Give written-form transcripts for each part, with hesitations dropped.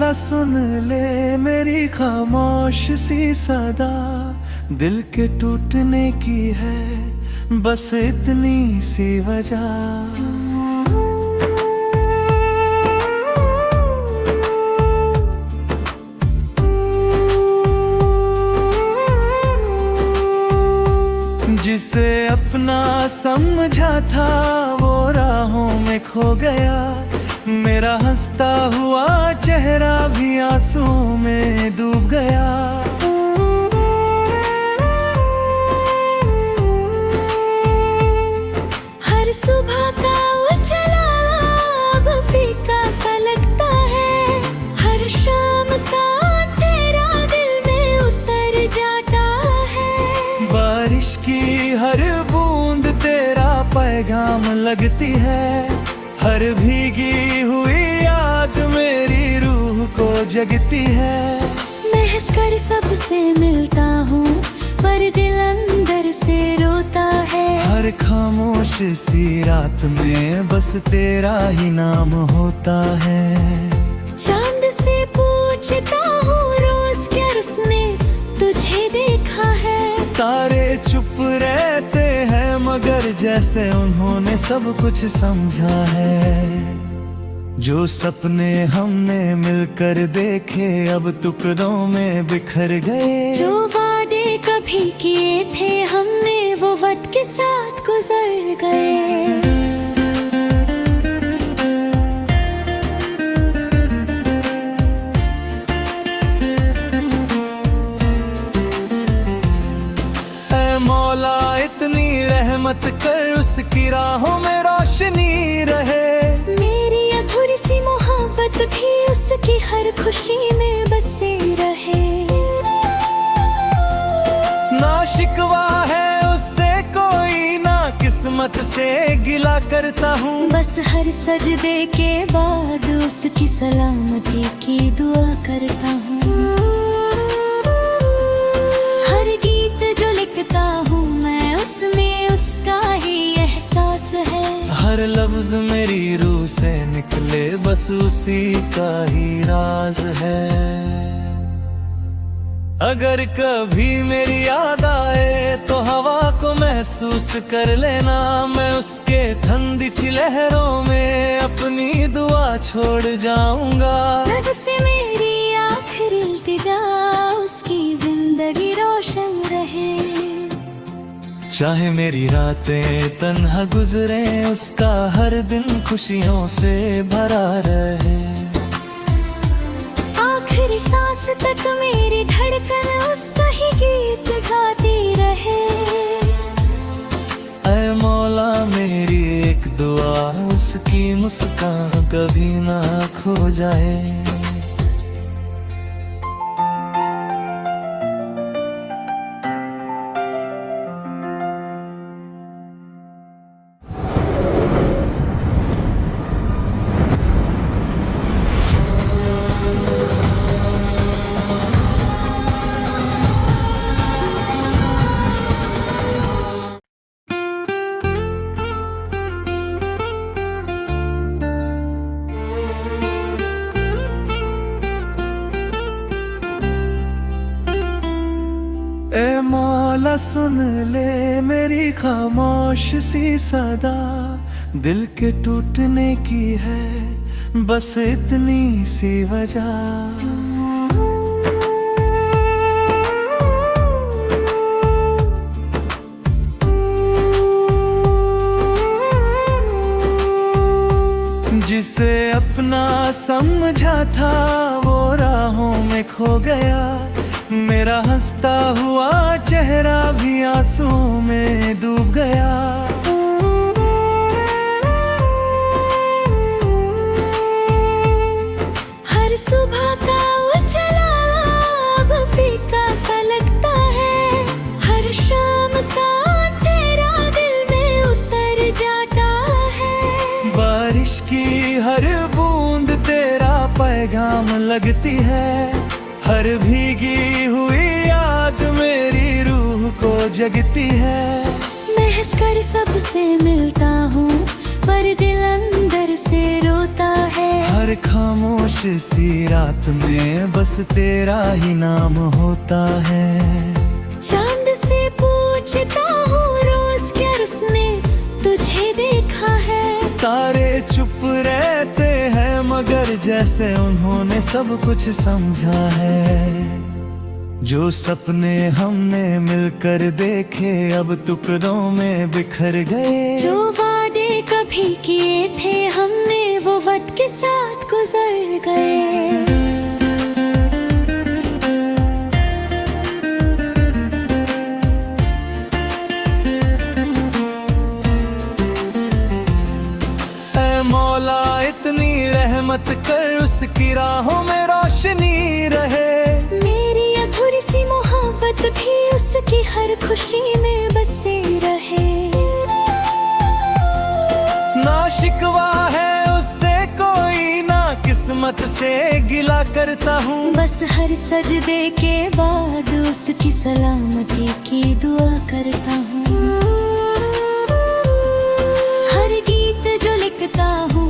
मौला सुन ले मेरी खामोश सी सदा, दिल के टूटने की है बस इतनी सी वजह। जिसे अपना समझा था वो राहों में खो गया, मेरा हंसता हुआ चेहरा भी आंसू में डूब गया। हर सुबह का उजाला अब फीका सा लगता है, हर शाम का तेरा दिल में उतर जाता है। बारिश की हर बूंद तेरा पैगाम लगती है, हर भीगी हुई याद मेरी रूह को जगती है। मैं हंसकर सबसे मिलता हूँ पर दिल अंदर से रोता है। हर खामोश सी रात में बस तेरा ही नाम होता है। चांद से पूछता हूँ रोज क्या उसने तुझे देखा है। तारे चुप रहते हैं मगर जैसे उन्होंने सब कुछ समझा है। जो सपने हमने मिलकर देखे अब टुकड़ों में बिखर गए। जो वादे कभी किए थे हमने वो वक्त के साथ गुजर गए। मौला इतनी रहमत कर उसकी राहों में रोशनी रहे। मेरी अधूरी सी मोहब्बत भी उसकी हर खुशी में बसी रहे। ना शिकवा है उससे कोई ना किस्मत से गिला करता हूँ। बस हर सजदे के बाद उसकी सलामती की दुआ करता हूँ। हर गीत जो लिखता हूँ मैं उसमें उसका ही एहसास है। हर लफ्ज मेरी रूह से निकले बस उसी का ही राज है। अगर कभी मेरी याद आए तो हवा को महसूस कर लेना। मैं उसके ठंडी सी लहरों में अपनी दुआ छोड़ जाऊंगा। रब से मेरी आखिरी इल्तिजा उसकी जिंदगी रोशन रहे। चाहे मेरी रातें तन्हा गुजरे उसका हर दिन खुशियों से भरा रहे। आखिरी सांस तक मेरी धड़कन उसका ही गीत गाती रहे। ऐ मौला मेरी एक दुआ उसकी मुस्कान कभी ना खो जाए। ए मौला सुन ले मेरी खामोश सी सदा, दिल के टूटने की है बस इतनी सी वजह। जिसे अपना समझा था वो राहों में खो गया। मेरा हंसता हुआ चेहरा भी आंसू में डूब गया। हर सुबह का उजाला अब फीका सा लगता है, हर शाम का तेरा दिल में उतर जाता है। बारिश की हर बूंद तेरा पैगाम लगती है, हर भीगी हुई याद मेरी रूह को जगती है। मैं हंसकर सबसे मिलता हूँ पर दिल अंदर से रोता है। हर खामोश सी रात में बस तेरा ही नाम होता है। चांद से पूछता हूँ रोज क्या उसने तुझे देखा है। तारे चुप रहते हैं मगर जैसे उन्होंने सब कुछ समझा है। जो सपने हमने मिलकर देखे अब टुकड़ों में बिखर गए। जो वादे कभी किए थे हमने वो वक्त के साथ गुजर गए। मौला इतनी रहमत कर उसकी राहों में रोशनी रहे। मेरी अधूरी सी मोहब्बत भी उसकी हर खुशी में बसे रहे। ना शिकवा है उससे कोई ना किस्मत से गिला करता हूँ। बस हर सजदे के बाद उसकी सलामती की दुआ करता हूँ।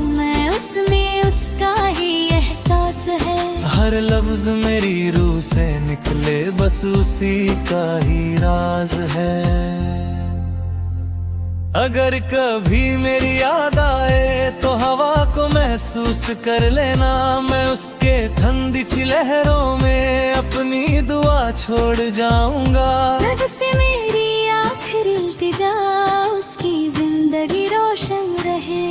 मैं उसमें उसका ही एहसास है। हर लफ्ज मेरी रूह से निकले बस उसी का ही राज है। अगर कभी मेरी याद आए तो हवा को महसूस कर लेना। मैं उसके ठंडी सी लहरों में अपनी दुआ छोड़ जाऊंगा। रब से मेरी आखिरी इल्तिजा उसकी जिंदगी रोशन रहे।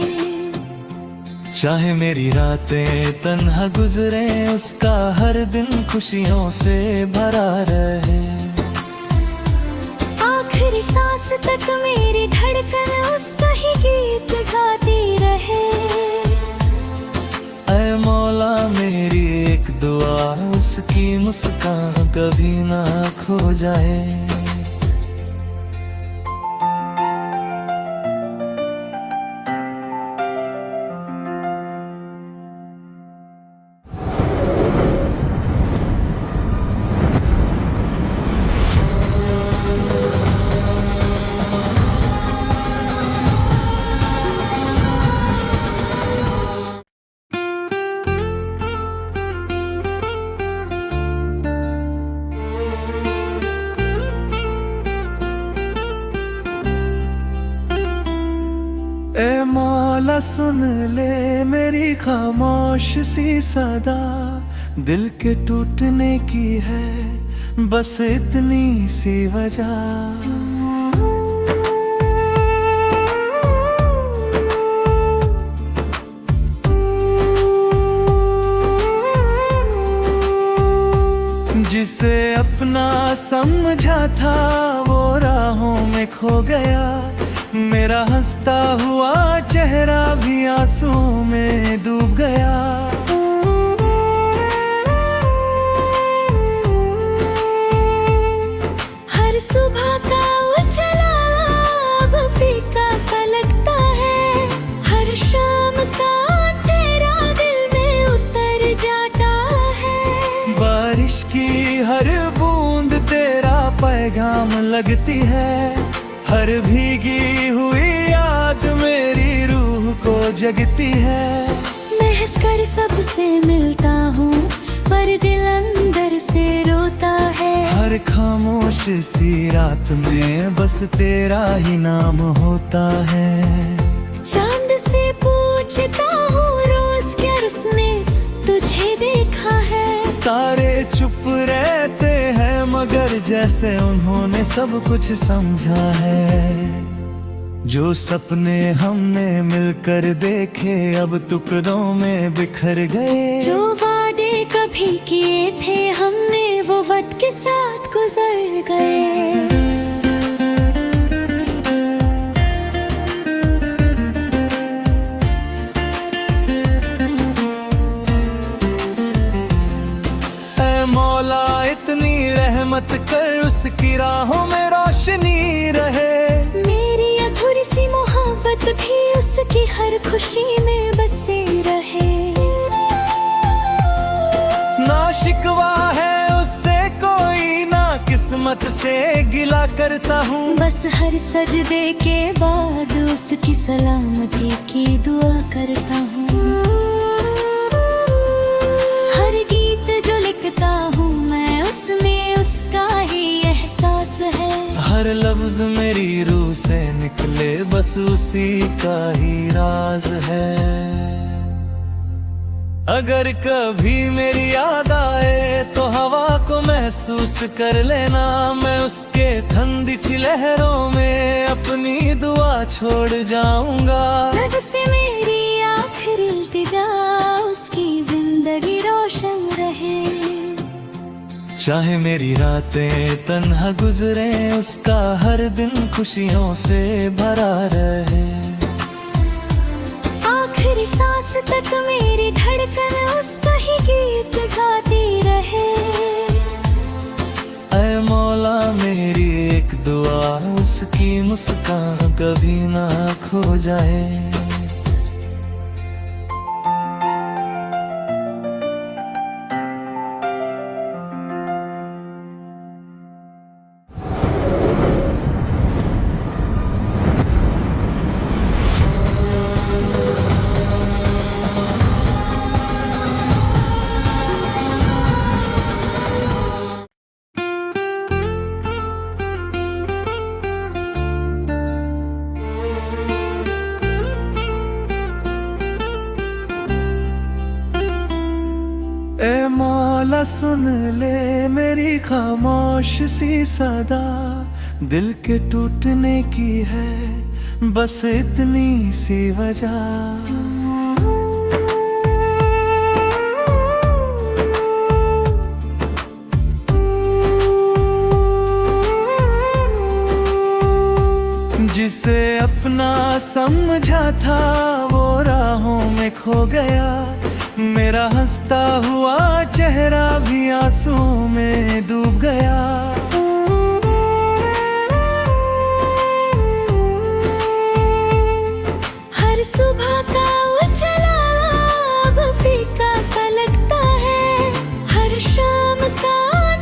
चाहे मेरी रातें तन्हा गुजरे उसका हर दिन खुशियों से भरा रहे। आखिरी सांस तक मेरी धड़कन उसका ही गीत गाती रहे। ऐ मौला मेरी एक दुआ उसकी मुस्कान कभी ना खो जाए। ए मौला सुन ले मेरी खामोश सी सदा। दिल के टूटने की है बस इतनी सी वजह। जिसे अपना समझा था वो राहों में खो गया। मेरा हंसता हुआ चेहरा भी आंसू में डूब गया। हर सुबह का उछला अब फीका सा लगता है। हर शाम का तेरा दिल में उतर जाता है। बारिश की हर बूंद तेरा पैगाम लगती है। हर भीगी हुई याद मेरी रूह को जगती है। मैं हंसकर सबसे मिलता हूँ पर दिल अंदर से रोता है। हर खामोश सी रात में बस तेरा ही नाम होता है। चांद से पूछता हूँ रोज क्या उसने तुझे देखा है। तारे चुप रहते हैं मगर जैसे उन्होंने सब कुछ समझा है। जो सपने हमने मिलकर देखे अब टुकड़ों में बिखर गए। जो वादे कभी किए थे हमने वो वक्त के साथ गुजर गए। मौला इतनी रहमत कर उसकी राहों में रोशनी रहे। मेरी अधूरी सी मोहब्बत भी उसकी हर खुशी में बसे रहे। ना शिकवा है उससे कोई ना किस्मत किस्मत से गिला करता हूँ। बस हर सजदे के बाद उसकी सलामती की दुआ करता हूँ। हर गीत जो लिखता हूँ मैं उसमें उसका ही एहसास है। हर लफ्ज मेरी रूह से निकले बस उसी का ही राज है। अगर कभी मेरी याद आए तो हवा को महसूस कर लेना। मैं उसके ठंडी सी लहरों में अपनी दुआ छोड़ जाऊंगा। रब से मेरी आखिर इल्तिजा उसकी जिंदगी रोशन रहे। चाहे मेरी रातें तन्हा गुजरे उसका हर दिन खुशियों से भरा रहे। आखिरी सांस तक मेरी धड़कन उसका ही गीत गाती रहे। ऐ मौला मेरी एक दुआ उसकी मुस्कान कभी ना खो जाए। ए मौला सुन ले मेरी खामोश सी सदा। दिल के टूटने की है बस इतनी सी वजह। जिसे अपना समझा था वो राहों में खो गया। मेरा हंसता हुआ चेहरा भी आंसू में डूब गया। हर सुबह का उजला अब फीका सा लगता है। हर शाम का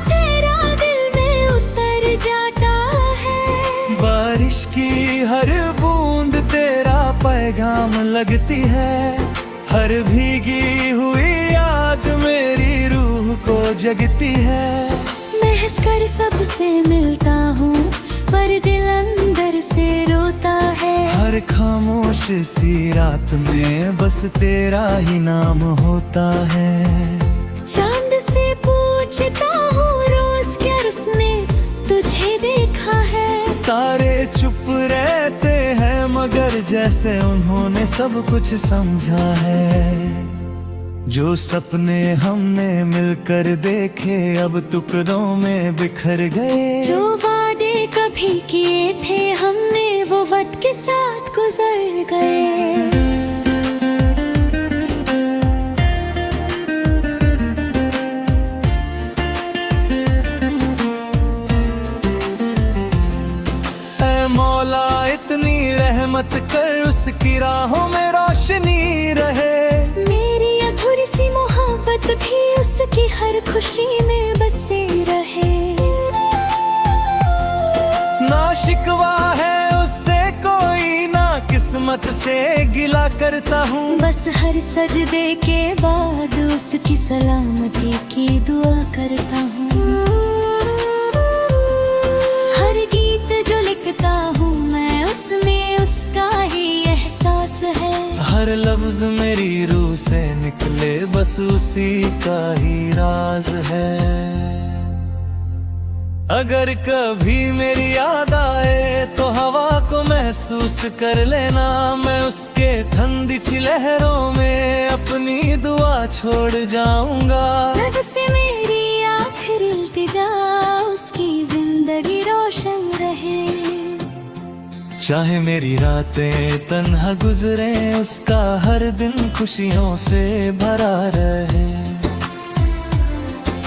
तेरा दिल में उतर जाता है। बारिश की हर बूंद तेरा पैगाम लगती है। हर भीगी हुई याद मेरी रूह को जगती है। महस कर सबसे मिलता हूँ पर दिल अंदर से रोता है। हर खामोश सी रात में बस तेरा ही नाम होता है। चांद से पूछता हूँ रोज क्या उसने तुझे देखा है। तारे चुप रहते हैं मगर जैसे उन्होंने सब कुछ समझा है। जो सपने हमने मिलकर देखे अब टुकड़ों में बिखर गए। जो वादे कभी किए थे हमने वो वक्त के साथ गुजर गए। मौला इतनी रहमत कर उसकी राहों में रोशनी रहे। मेरी अधूरी सी मोहब्बत भी उसकी हर खुशी में बसे रहे। ना शिकवा है उससे कोई ना किस्मत से गिला करता हूँ। बस हर सजदे के बाद उसकी सलामती की दुआ करता हूँ। हर गीत जो लिखता हूँ मैं उसमें उसका ही एहसास है। हर लफ्ज मेरी रूह से निकले बस उसी का ही राज है। अगर कभी मेरी याद आए तो हवा को महसूस कर लेना। मैं उसके ठंडी सी लहरों में अपनी दुआ छोड़ जाऊंगा। रब से मेरी आखिर इल्तिजा उसकी जिंदगी रोशन रहे। चाहे मेरी रातें तन्हा गुजरे उसका हर दिन खुशियों से भरा रहे।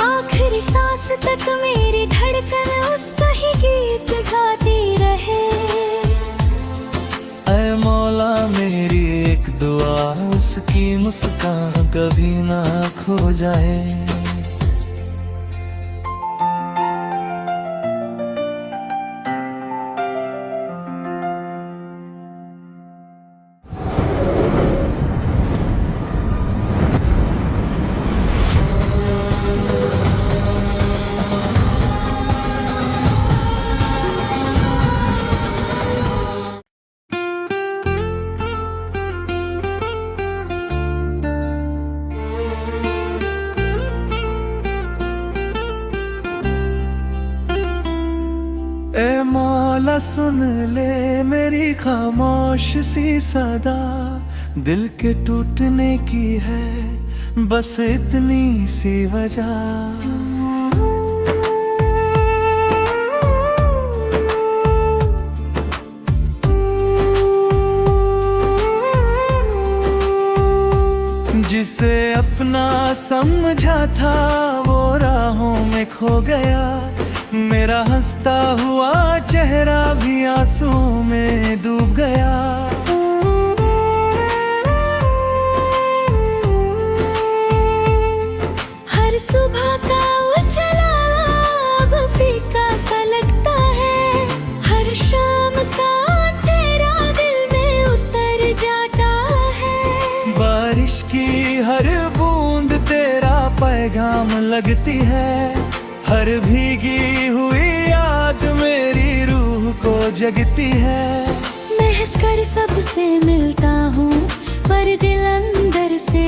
आखिरी सांस तक मेरी धड़कन उसका ही गीत गाती रहे। ऐ मौला मेरी एक दुआ उसकी मुस्कान कभी ना खो जाए। ए मौला सुन ले मेरी खामोश सी सदा, दिल के टूटने की है बस इतनी सी वजह। जिसे अपना समझा था वो राहों में खो गया, मेरा हंसता हुआ चेहरा भी आंसू में डूब गया। हर सुबह का उछला अब फीका सा लगता है, हर शाम का तेरा दिल में उतर जाता है। बारिश की हर बूंद तेरा पैगाम लगती है, हर भीगी हुई याद मेरी रूह को जगती है। मैं हंस कर सबसे मिलता हूँ पर दिल अंदर से